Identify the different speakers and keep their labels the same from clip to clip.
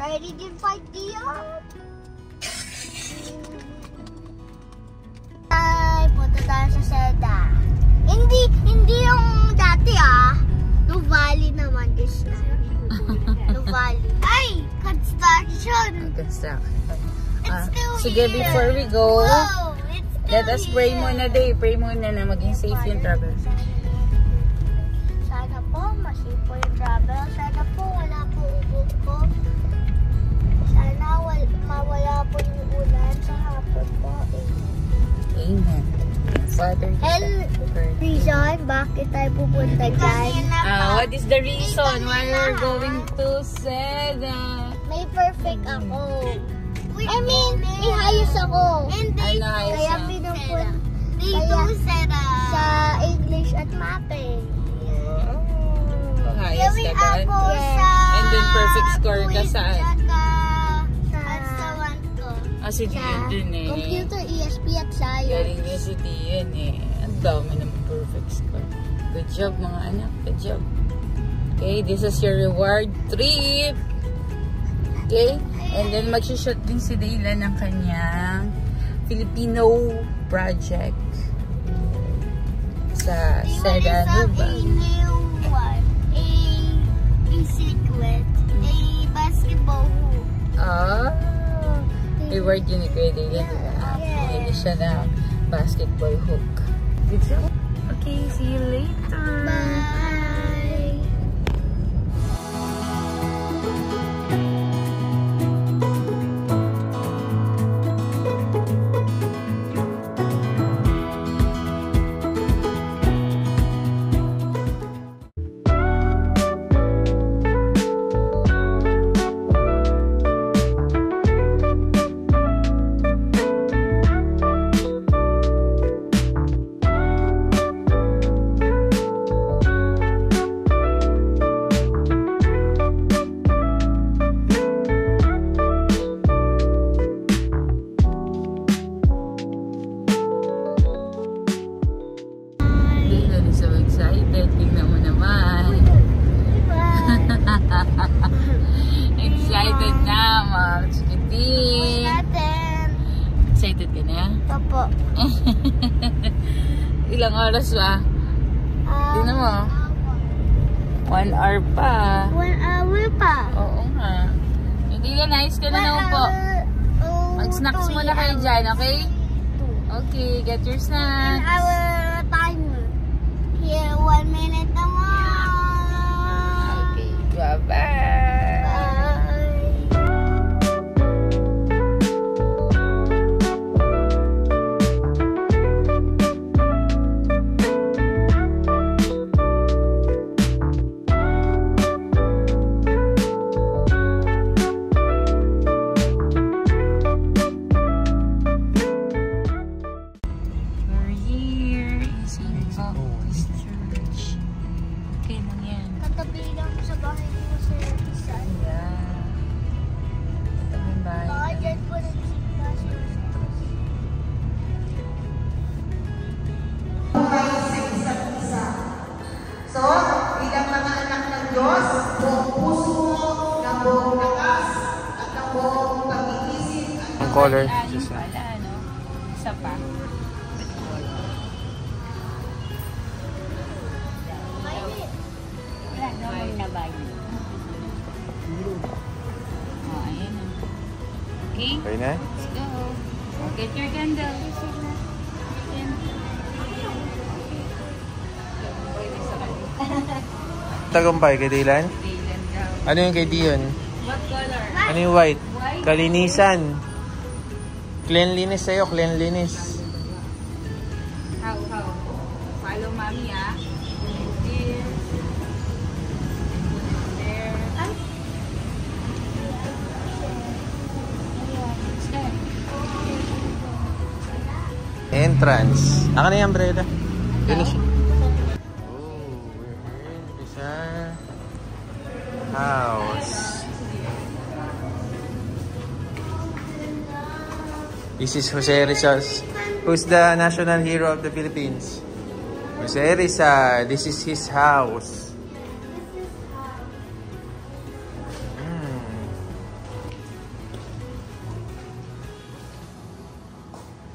Speaker 1: Ready to fight Dion? Ay, punta tayo sa Seda. Hindi yung dati No Valley naman this time. No Valley. Ay, construction.
Speaker 2: Sige, before we go,
Speaker 1: Whoa,
Speaker 2: let us pray muna Pray muna na maging safe yung travel.
Speaker 1: Sana po, masafe po yung travel. Sana po, wala po ubog po. Sana mawala po yung ulan sa hapon po.
Speaker 2: Amen. Father,
Speaker 1: Reason, bakit tayo pupunta dyan?
Speaker 2: what is the reason why we're going to Seda?
Speaker 1: May perfect ako. I mean, ihayos ako. Kaya pinupunta sa English at mapping.
Speaker 2: Hayos ka doon? And then perfect score ka saan?
Speaker 1: Sa one ko.
Speaker 2: Si Dion din
Speaker 1: Computer, ESP at science.
Speaker 2: Galing niya si Dion Ang dami ng perfect score. Good job mga anak. Good job. Okay, this is your reward trip. Okay? And then mag-shoot din si Dayla ng kanyang Filipino project sa Seda Nuba.
Speaker 1: A new one. A secret. A basketball hoop.
Speaker 2: Reward yun ni Kuya Dayla. Hindi siya ng basketball hook. Good job. Okay, see you later.
Speaker 1: Bye.
Speaker 2: Excited na, Ma'am Chikiting. Excited ka na?
Speaker 1: Opo.
Speaker 2: Ilang oras ba? Tingnan mo. 1 hour pa.
Speaker 1: 1 hour pa.
Speaker 2: Oo nga. Hindi lang, nice ka na na po. Mag-snacks muna kayo dyan, okay? Okay, get your snacks.
Speaker 1: 1 hour timer. Here, 1 minute naman.
Speaker 2: Okay, bye-bye.
Speaker 3: Color.
Speaker 2: Isa pa. Okay?
Speaker 3: Okay na?
Speaker 2: Let's go. Get your candle.
Speaker 3: Tagumpay kay Dylan? Ano yung kay Dion?
Speaker 2: What color?
Speaker 3: Ano yung white? Kalinisan. Cleanliness sa'yo, cleanliness.
Speaker 2: How? Follow mommy, There.
Speaker 3: Entrance. Aka na yung umbrella. Finish. Oh, we're in this house. This is Jose Rizal, who's the national hero of the Philippines. Jose Rizal, this is his house.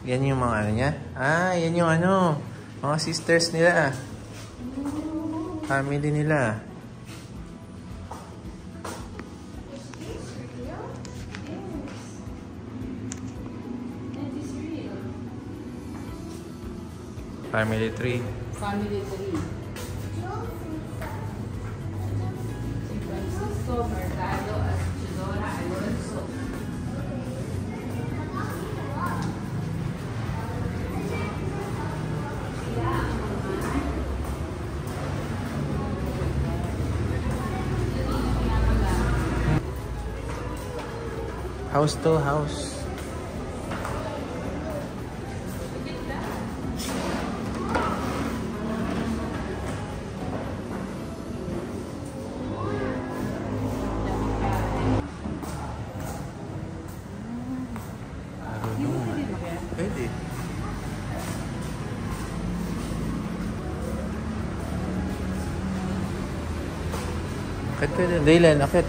Speaker 3: Yan yung mga ano niya. Ah, yan yung ano. Mga sisters nila. Family nila. Family tree.
Speaker 2: Family tree. Si Francisco Mercado at Chidora Alonso.
Speaker 3: House to house. Pwede. Akit pwede. Daylan, akit.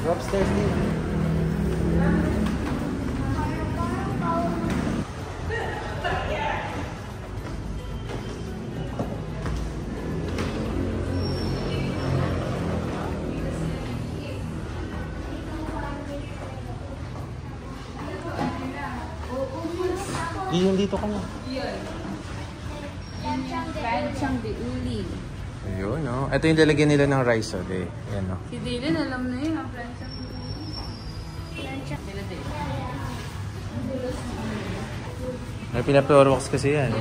Speaker 3: Go upstairs din. Yung dito ka na.
Speaker 2: Planchang de Uli.
Speaker 3: Ayun, no? Ito yung lalagyan nila ng rice, oh. Yan, no?
Speaker 2: Si Dylan, alam na yun, ang planchang de Uli. Planchang. Sila din.
Speaker 3: May pina-floor wax kasi yan.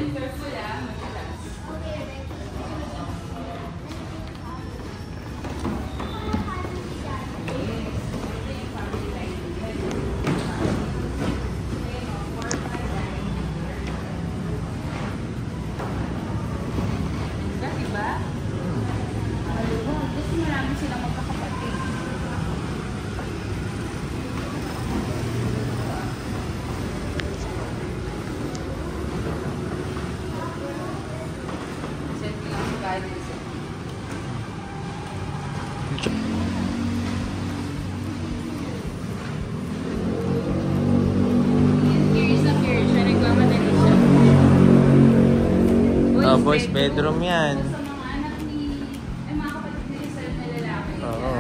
Speaker 3: Boys bedroom yan.
Speaker 2: Sa mga anak ni... Ay, mga kapatid ni Rizal na lalaki.
Speaker 3: Oo.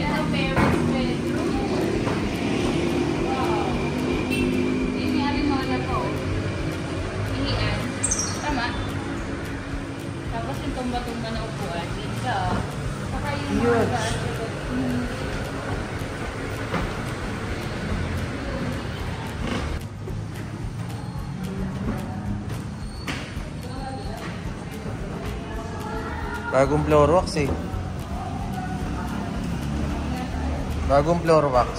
Speaker 2: Yan ang parents' bedroom. Wow. Yung may aling mga lato. Ihian. Tama. Tapos yung tumba-tumba na upuan. Dito. Saka yung mga basketball.
Speaker 3: Bagong floor wax eh. Bagong floor wax.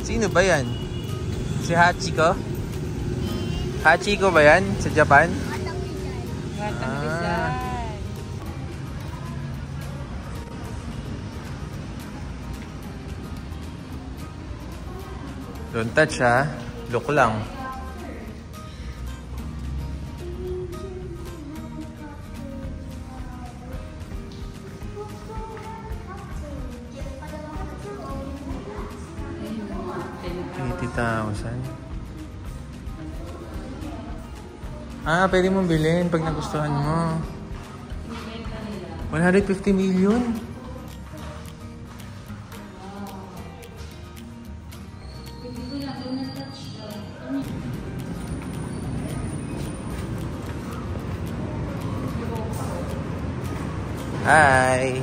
Speaker 3: Sino ba yan? Si Hachiko? Hachiko ba yan? Sa Japan?
Speaker 2: Batang Rizal.
Speaker 3: Don't touch ha. Look lang. $80,000. Ah, pwede mong bilhin pag nagustuhan mo. 150 million? Hi!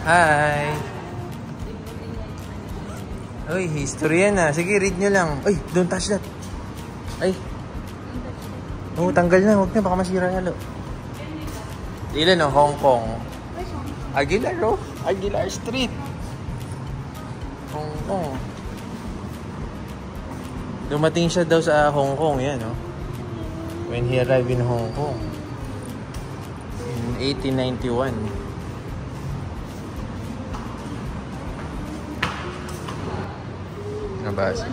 Speaker 3: Hi! Uy, history yan ah. Sige, read nyo lang. Uy, don't touch that. Ay. Oh, tanggal na. Huwag na, baka masira yalo. Ilan oh, Hong Kong. Aguilar oh. Aguilar Street. Hong Kong. Dumating siya daw sa Hong Kong, yan oh. When he arrived in Hong Kong. 1891. Nabasa.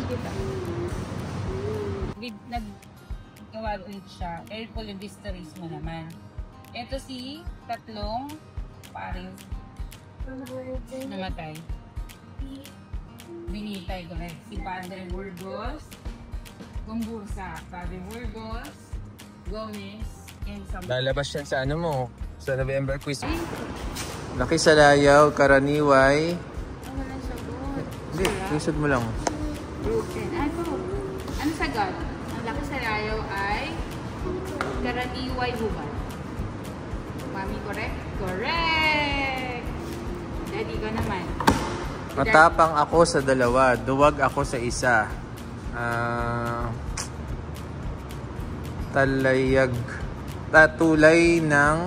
Speaker 2: nag-gawa ulit siya. Airpol yung distaries mo naman. Ito si tatlong pares namatay. Binitay ko rin. Si Padre Burgos, Gumbursa, Padre Burgos, Gomez, and some...
Speaker 3: Lalabas yan sa ano mo, sa November quiz. Laki Salayaw, Karaniway.
Speaker 2: Walang sagot.
Speaker 3: Hindi, quizod mo lang.
Speaker 2: Broken. Ano sagot? Ang Laki Salayaw ay Karaniway Hubad. Mami, correct? Correct! Daddy ko naman.
Speaker 3: Matapang ako sa dalawa, duwag ako sa isa. Tulay ng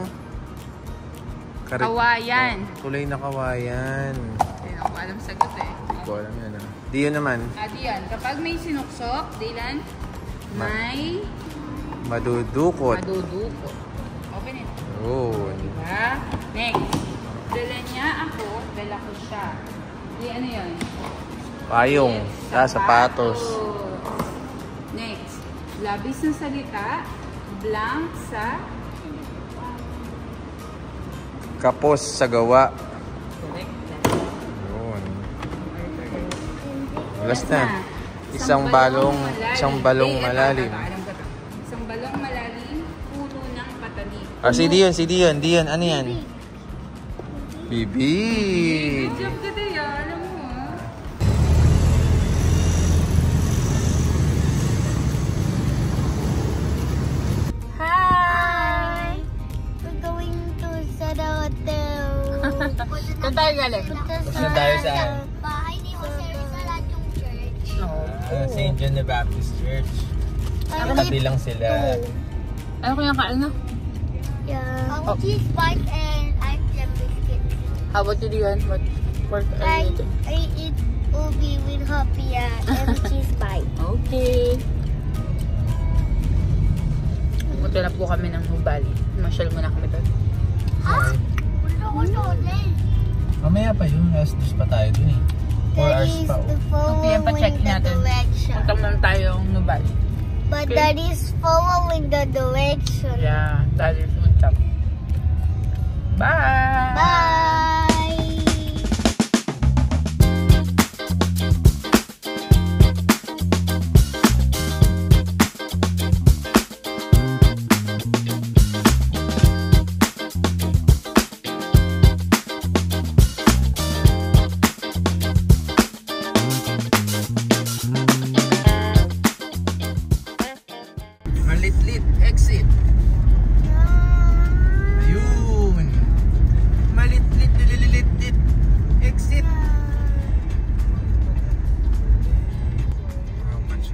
Speaker 2: Kawayan.
Speaker 3: Tulay na kawayan.
Speaker 2: Hindi ako alam sagot eh.
Speaker 3: Hindi ko alam yan. Diyan naman.
Speaker 2: Diyan. Kapag may sinuksok, Dylan, may
Speaker 3: Madudukot.
Speaker 2: Open it.
Speaker 3: Oh.
Speaker 2: Diba? Next. Dala niya ako, dala ko siya. Di ano yun?
Speaker 3: Payong. Sapatos.
Speaker 2: Next. Labis na salita, blank sa
Speaker 3: Kapos sa gawa.
Speaker 2: correct.
Speaker 3: Yun. Last na. Isang balong malalim.
Speaker 2: Isang balong malalim, puno ng patalim.
Speaker 3: Si Dion. Dion, ano yan? Bibig.
Speaker 2: Good job ka tayo, alam mo ah.
Speaker 1: Hi! We're going to Sada Hotel.
Speaker 2: Saan tayo galing?
Speaker 3: Saan tayo saan?
Speaker 1: Bahay ni Jose Rizal at yung church.
Speaker 3: St. John the Baptist Church. Katabi lang sila.
Speaker 2: Ano kaya kaano?
Speaker 1: Yeah. Cheese bite and ice cream biscuit.
Speaker 2: How about you, Dion? What work are you doing?
Speaker 1: I eat ubi with hopia and cheese bite.
Speaker 2: Okay. Pumunta na po kami ng Hubali. Masyal muna kami doon.
Speaker 1: Ha? Wala.
Speaker 3: Mamaya pa yun. Alas 2 pa tayo dun eh. 4 hours pa.
Speaker 2: 2 PM pa check natin. Punta muna tayo ng Hubali.
Speaker 1: But that is following the direction.
Speaker 2: Yeah, that is food shop. Bye!
Speaker 1: Bye!
Speaker 3: Malitlit exit. Ayun. Malitlit lililitit exit. How much?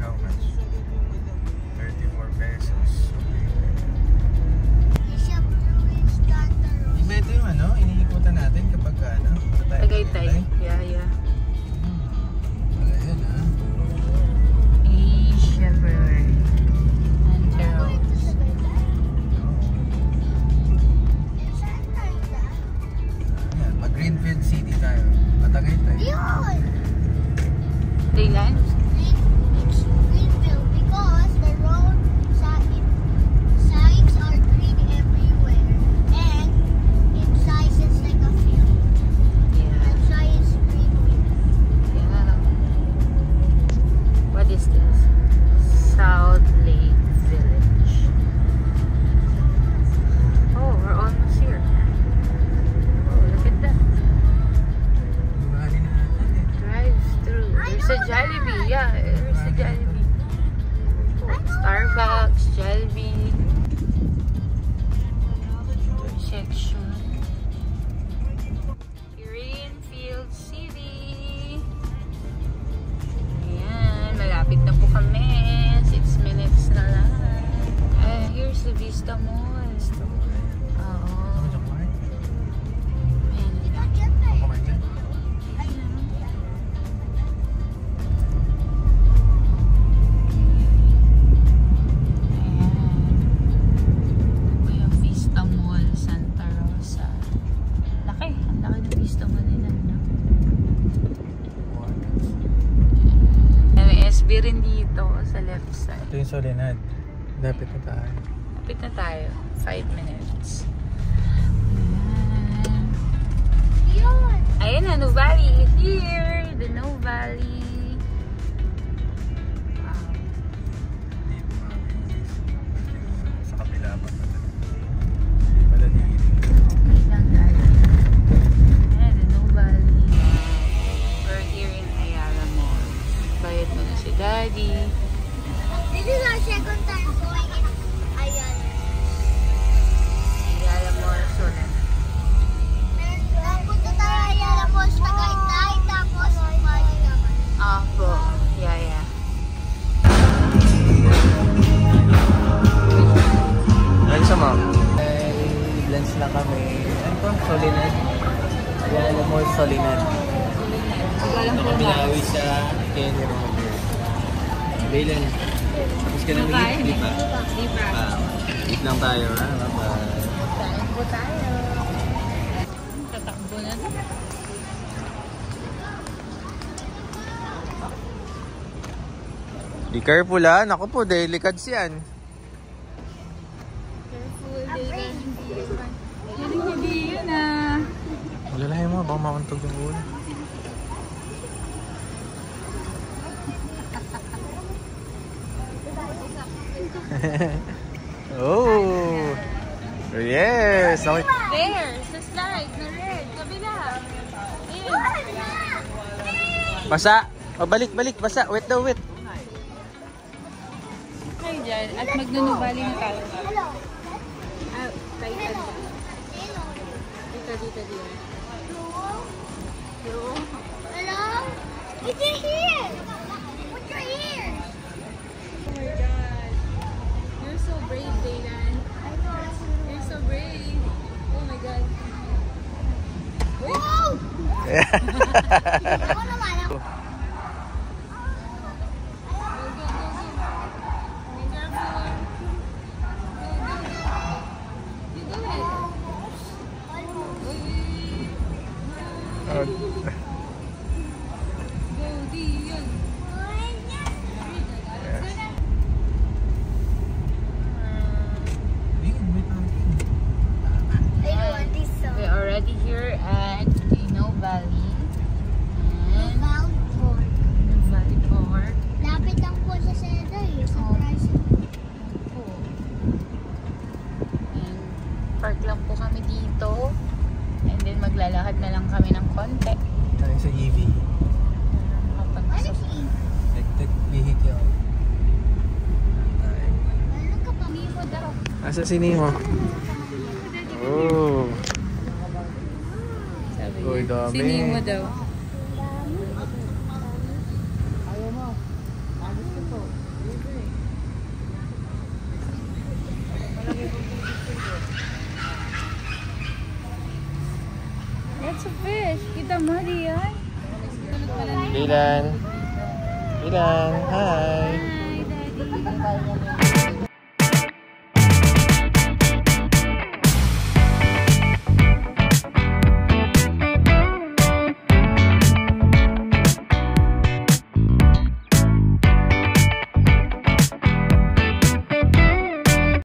Speaker 3: 34 pesos.
Speaker 1: Bishop Ruiz Cantaro.
Speaker 3: Iba ito yung ano, iniikutan natin kapag ano.
Speaker 2: Tagaytay. Yeah.
Speaker 3: Wala yan ah.
Speaker 2: Asia Brewery. Antero.
Speaker 3: Yan, mag-Greenfield City tayo. Matagaytay.
Speaker 1: Yun!
Speaker 2: Dylan?
Speaker 1: It's Greenville because the road signs are green everywhere and it sizes like a field.
Speaker 2: Yeah.
Speaker 1: That's why it's Greenville.
Speaker 2: Yeah. What is this? South Lake Village. Oh, we're almost here. Oh, look at that.
Speaker 3: Bumali na natin eh.
Speaker 2: Drive through. There's a Jollibee. Yeah, there's a Jollibee. Oh, Starbucks, Jollibee. Section. Greenfield City. Ayan, malapit na po kami. 6 minutes na lang. Here's the Vista Mall. Oo. Yung Vista Mall, Santa Rosa. Laki. Ang laki ng Vista Mall nila. No? MSB pwede rin dito sa left side.
Speaker 3: Ito yung Soledad. Lapit na tayo.
Speaker 2: Lapit na tayo. 5 minutes.
Speaker 1: Yun.
Speaker 2: Ayan na, No Valley. Here, the No Valley. Wow.
Speaker 3: Sa kabila pa. Hindi pala dito.
Speaker 2: Okay lang tayo. Ayan, the No Valley. We're here in Ayala Mall. Bayad mo na si Daddy.
Speaker 1: This is our second time going in Ayala.
Speaker 2: Ayala Mall, Soledad.
Speaker 1: Punta tayo Ayala Mall sa Tagaytay, tapos Bali naman.
Speaker 2: Opo. Yeah.
Speaker 3: Ay, sama. Lunch lang kami. Ano to? Soledad. Ayala Mall, Soledad. Nakapinawi sa Kenny Roger. Bailan. Tapos ka na mag-eat, di ba?
Speaker 2: Di ba?
Speaker 3: Eat lang tayo, ha? Bye-bye.
Speaker 2: Kain po tayo. Tatakbo na.
Speaker 3: Be careful, ha? Naku po, delicads yan.
Speaker 2: Hindi yun ah.
Speaker 3: Malalayo mo, baka makantog yung ulo. Oh! Yes! Okay.
Speaker 2: There! Sa slide na red. Kabila.
Speaker 3: Basa! O, balik! Basa! Wait daw, wait!
Speaker 2: Hi dyan. At magnunubali na tayo.
Speaker 1: Hello.
Speaker 2: Ah, tayo
Speaker 1: Hello.
Speaker 2: Dito.
Speaker 1: Hello? It's in here. Put your ears.
Speaker 2: Oh my God. You're so brave, Daylan. You're so brave. Oh my God.
Speaker 1: Whoa! Ako naman ako.
Speaker 2: We're already here at the No Valley. And No Valley Park.
Speaker 1: Lapit lang po sa Seda eh. Surprise.
Speaker 2: Oh. And park lang po kami dito. And then maglalakad na lang kami ng konti.
Speaker 3: Tayo sa EV.
Speaker 1: Ano si
Speaker 3: Lihit yun.
Speaker 1: Ano ka pa? Mimo daw.
Speaker 3: Asa si Nemo? Oh!
Speaker 2: Sabi
Speaker 3: Uy,
Speaker 2: niya.
Speaker 3: dami.
Speaker 2: Sinin mo daw. That's a fish. Kita mo diyan.
Speaker 3: Dylan! Dylan! Hi!
Speaker 2: Hi, Daddy.